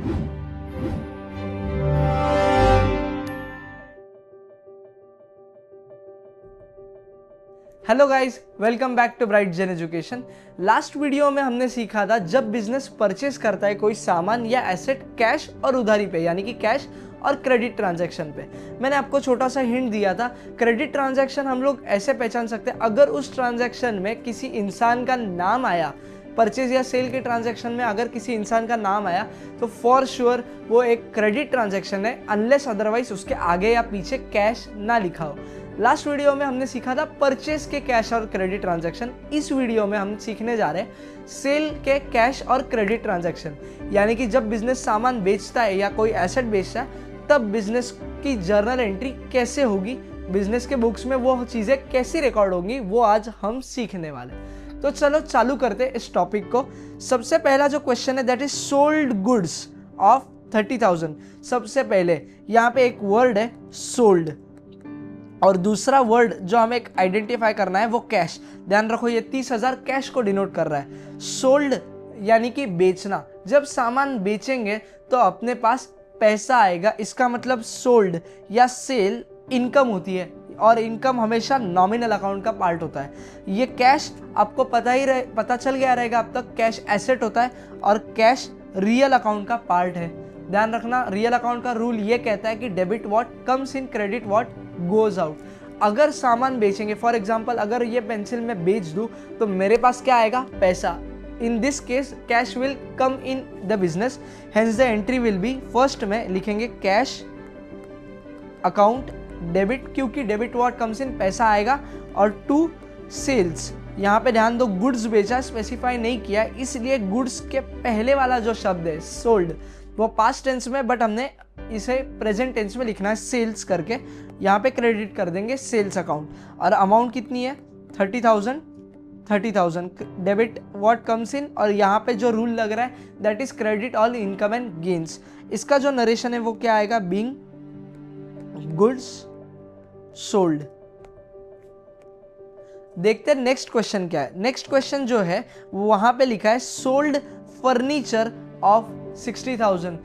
Hello guys, welcome back to Bright Gen education. Last video में हमने सीखा था जब बिजनेस परचेस करता है कोई सामान या एसेट कैश और उधारी पे, यानी कि कैश और क्रेडिट ट्रांजैक्शन पे। मैंने आपको छोटा सा हिंट दिया था। क्रेडिट ट्रांजैक्शन हम लोग ऐसे पहचान सकते हैं, अगर उस ट्रांजैक्शन में किसी इंसान का नाम आया, परचेज या सेल के ट्रांजैक्शन में अगर किसी इंसान का नाम आया तो फॉर श्योर वो एक क्रेडिट ट्रांजैक्शन है, अनलेस अदरवाइज उसके आगे या पीछे कैश ना लिखा हो। लास्ट वीडियो में हमने सीखा था परचेस के कैश और क्रेडिट ट्रांजैक्शन। इस वीडियो में हम सीखने जा रहे हैं सेल के कैश और क्रेडिट ट्रांजैक्शन, यानी कि जब बिजनेस सामान बेचता है या कोई एसेट बेचता है तब बिजनेस की जर्नल एंट्री कैसे होगी, बिजनेस के बुक्स में वो चीज़ें कैसी रिकॉर्ड होंगी, वो आज हम सीखने वाले। तो चलो चालू करते इस टॉपिक को। सबसे पहला जो क्वेश्चन है that is sold goods of 30,000। सबसे पहले यहाँ पे एक वर्ड है सोल्ड और दूसरा वर्ड जो हमें एक आइडेंटिफाई करना है वो कैश। ध्यान रखो ये 30,000 कैश को डिनोट कर रहा है। सोल्ड यानी कि बेचना। जब सामान बेचेंगे तो अपने पास पैसा आएगा, इसका मतलब सोल्ड या सेल इनकम होती है और इनकम हमेशा नॉमिनल अकाउंट का पार्ट होता है। ये कैश आपको पता चल गया रहेगा अब तक, कैश एसेट होता है और कैश रियल अकाउंट का पार्ट है। ध्यान रखना, रियल अकाउंट का रूल ये कहता है कि debit what comes in, credit what goes out. अगर सामान बेचेंगे, फॉर एग्जाम्पल अगर ये पेंसिल मैं बेच दूं तो मेरे पास क्या आएगा, पैसा। In this case cash will come in the business, hence the entry will be, first में लिखेंगे कैश अकाउंट डेबिट, क्योंकि डेबिट व्हाट कम्स इन पैसा आएगा, और टू सेल्स। यहाँ पे ध्यान दो, गुड्स बेचा स्पेसिफाई नहीं किया, इसलिए गुड्स के पहले वाला जो शब्द है सोल्ड वो पास्ट टेंस में, बट हमने इसे प्रेजेंट टेंस में लिखना है सेल्स करके। यहाँ पे क्रेडिट कर देंगे सेल्स अकाउंट, और अमाउंट कितनी है 30,000 डेबिट व्हाट कम्स इन, और यहाँ पे जो रूल लग रहा है that is credit all income and gains. इसका जो नरेशन है वो क्या आएगा, बीइंग गुड्स सोल्ड। देखते हैं नेक्स्ट क्वेश्चन क्या है। नेक्स्ट क्वेश्चन जो है वहां पे लिखा है सोल्ड फर्नीचर ऑफ 60,000।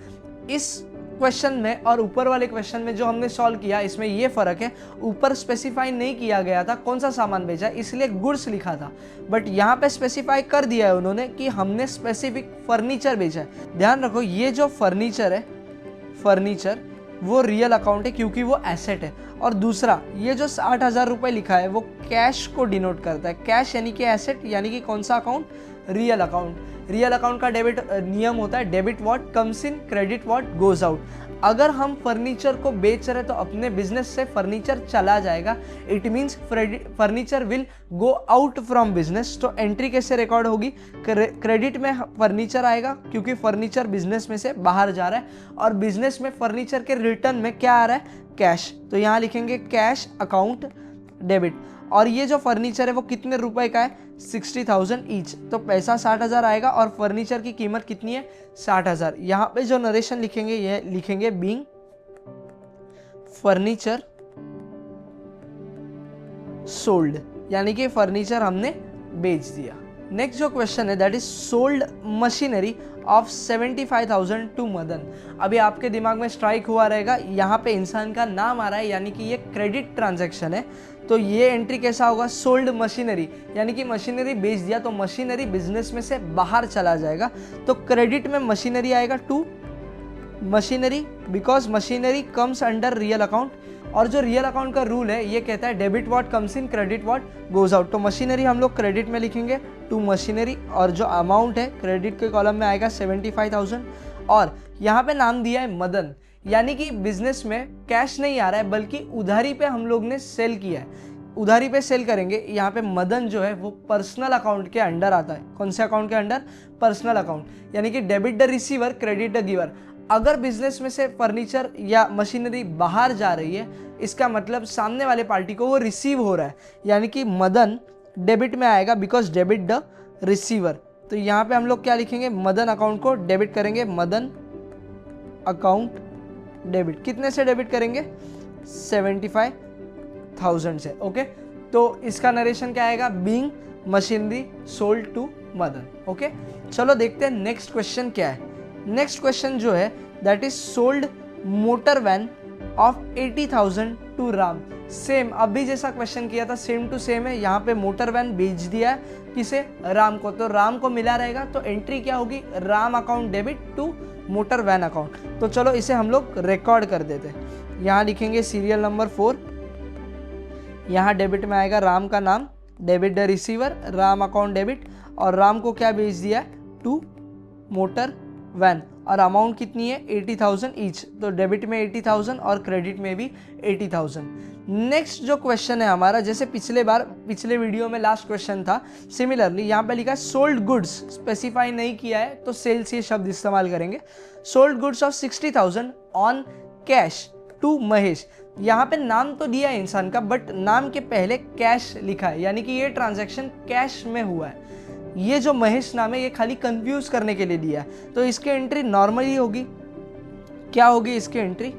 इस क्वेश्चन में और ऊपर वाले क्वेश्चन में जो हमने सॉल्व किया इसमें ये फर्क है, ऊपर स्पेसिफाई नहीं किया गया था कौन सा सामान बेचा, इसलिए गुड्स लिखा था, बट यहाँ पे स्पेसिफाई कर दिया है उन्होंने कि हमने स्पेसिफिक फर्नीचर बेचा है। ध्यान रखो ये जो फर्नीचर है, फर्नीचर वो रियल अकाउंट है क्योंकि वो एसेट है, और दूसरा ये जो 60,000 रुपये लिखा है वो कैश को डिनोट करता है। कैश यानी कि एसेट, यानी कि कौन सा account, real account. Real account का डेबिट नियम होता है debit what comes in, credit what goes out. अगर हम फर्नीचर को बेच रहे तो अपने बिजनेस से फर्नीचर चला जाएगा, it means furniture will go out from business. तो एंट्री कैसे रिकॉर्ड होगी, क्रेडिट में फर्नीचर आएगा क्योंकि फर्नीचर बिजनेस में से बाहर जा रहा है, और बिजनेस में फर्नीचर के रिटर्न में क्या आ रहा है, कैश। तो यहाँ लिखेंगे कैश अकाउंट डेबिट, और ये जो फर्नीचर है वो कितने रुपए का है, 60,000 ईच। तो पैसा 60,000 आएगा और फर्नीचर की कीमत कितनी है, 60,000। यहाँ पे जो नरेशन लिखेंगे ये लिखेंगे बीइंग फर्नीचर सोल्ड, यानी कि फर्नीचर हमने बेच दिया। नेक्स्ट जो क्वेश्चन है that is sold machinery of 75,000 to Madan. अभी आपके दिमाग में स्ट्राइक हुआ रहेगा, यहाँ पे इंसान का नाम आ रहा है यानी कि ये क्रेडिट ट्रांजैक्शन है, तो ये एंट्री कैसा होगा, सोल्ड मशीनरी, यानी कि मशीनरी बेच दिया तो मशीनरी बिजनेस में से बाहर चला जाएगा, तो क्रेडिट में मशीनरी आएगा to machinery, because machinery comes under real account, और जो रियल अकाउंट का रूल है ये कहता है debit what comes in, credit what goes out. तो मशीनरी हम लोग क्रेडिट में लिखेंगे टू मशीनरी, और जो अमाउंट है क्रेडिट के कॉलम में आएगा 75,000, और यहाँ पे नाम दिया है मदन, यानी कि बिजनेस में कैश नहीं आ रहा है बल्कि उधारी पे हम लोग ने सेल किया है, उधारी पे सेल करेंगे। यहाँ पे मदन जो है वो पर्सनल अकाउंट के अंडर आता है। कौन से अकाउंट के अंडर, पर्सनल अकाउंट, यानी कि debit the receiver credit the giver. अगर बिजनेस में से फर्नीचर या मशीनरी बाहर जा रही है इसका मतलब सामने वाले पार्टी को वो रिसीव हो रहा है, यानी कि मदन डेबिट में आएगा बिकॉज डेबिट द रिसीवर। तो यहाँ पे हम लोग क्या लिखेंगे, मदन अकाउंट को डेबिट करेंगे, मदन अकाउंट डेबिट। कितने से डेबिट करेंगे, 75,000 से। ओके, तो इसका नरेशन क्या आएगा, being machinery sold to Madan. Okay, चलो देखते हैं नेक्स्ट क्वेश्चन क्या है। नेक्स्ट क्वेश्चन जो है that is sold motor van of 80,000 to Ram. Same अभी जैसा क्वेश्चन किया था सेम टू सेम है, यहाँ पे मोटर वैन बेच दिया है किसे, राम को, तो राम को मिला रहेगा, तो एंट्री क्या होगी, Ram account debit to motor van account. तो चलो इसे हम लोग रिकॉर्ड कर देते हैं। यहाँ लिखेंगे सीरियल नंबर 4, यहाँ डेबिट में आएगा राम का नाम, debit the receiver, Ram account debit, और राम को क्या बेच दिया है, टू मोटर वैन, और अमाउंट कितनी है 80,000 ईच, तो डेबिट में 80,000 और क्रेडिट में भी 80,000। नेक्स्ट जो क्वेश्चन है हमारा, जैसे पिछले वीडियो में लास्ट क्वेश्चन था, सिमिलरली यहाँ पे लिखा है सोल्ड गुड्स, स्पेसिफाई नहीं किया है तो सेल्स ये शब्द इस्तेमाल करेंगे। Sold goods of 60,000 on cash to Mahesh. यहाँ पे नाम तो दिया है इंसान का, बट नाम के पहले कैश लिखा है, यानी कि ये ट्रांजैक्शन कैश में हुआ है। ये जो महेश नाम है ये खाली कंफ्यूज करने के लिए दिया है, तो इसकी एंट्री नॉर्मली होगी, क्या होगी इसकी एंट्री,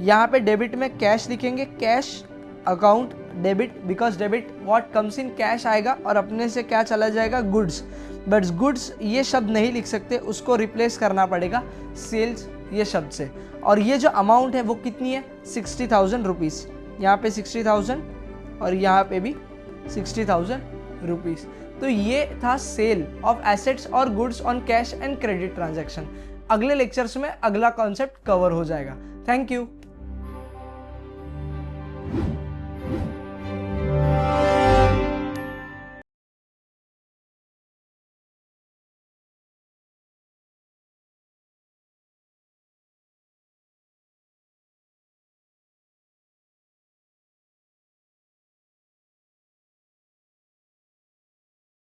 यहाँ पे डेबिट में कैश लिखेंगे, cash account debit, because debit what comes in cash आएगा और अपने से क्या चला जाएगा, गुड्स, बट गुड्स ये शब्द नहीं लिख सकते, उसको रिप्लेस करना पड़ेगा सेल्स ये शब्द से। और ये जो अमाउंट है वो कितनी है, 60,000 रुपीज़, यहाँ पे 60,000 और यहाँ पे भी 60,000 रुपीज़। तो ये था सेल ऑफ एसेट्स और goods on cash and credit transaction. अगले लेक्चर्स में अगला कॉन्सेप्ट कवर हो जाएगा। Thank you.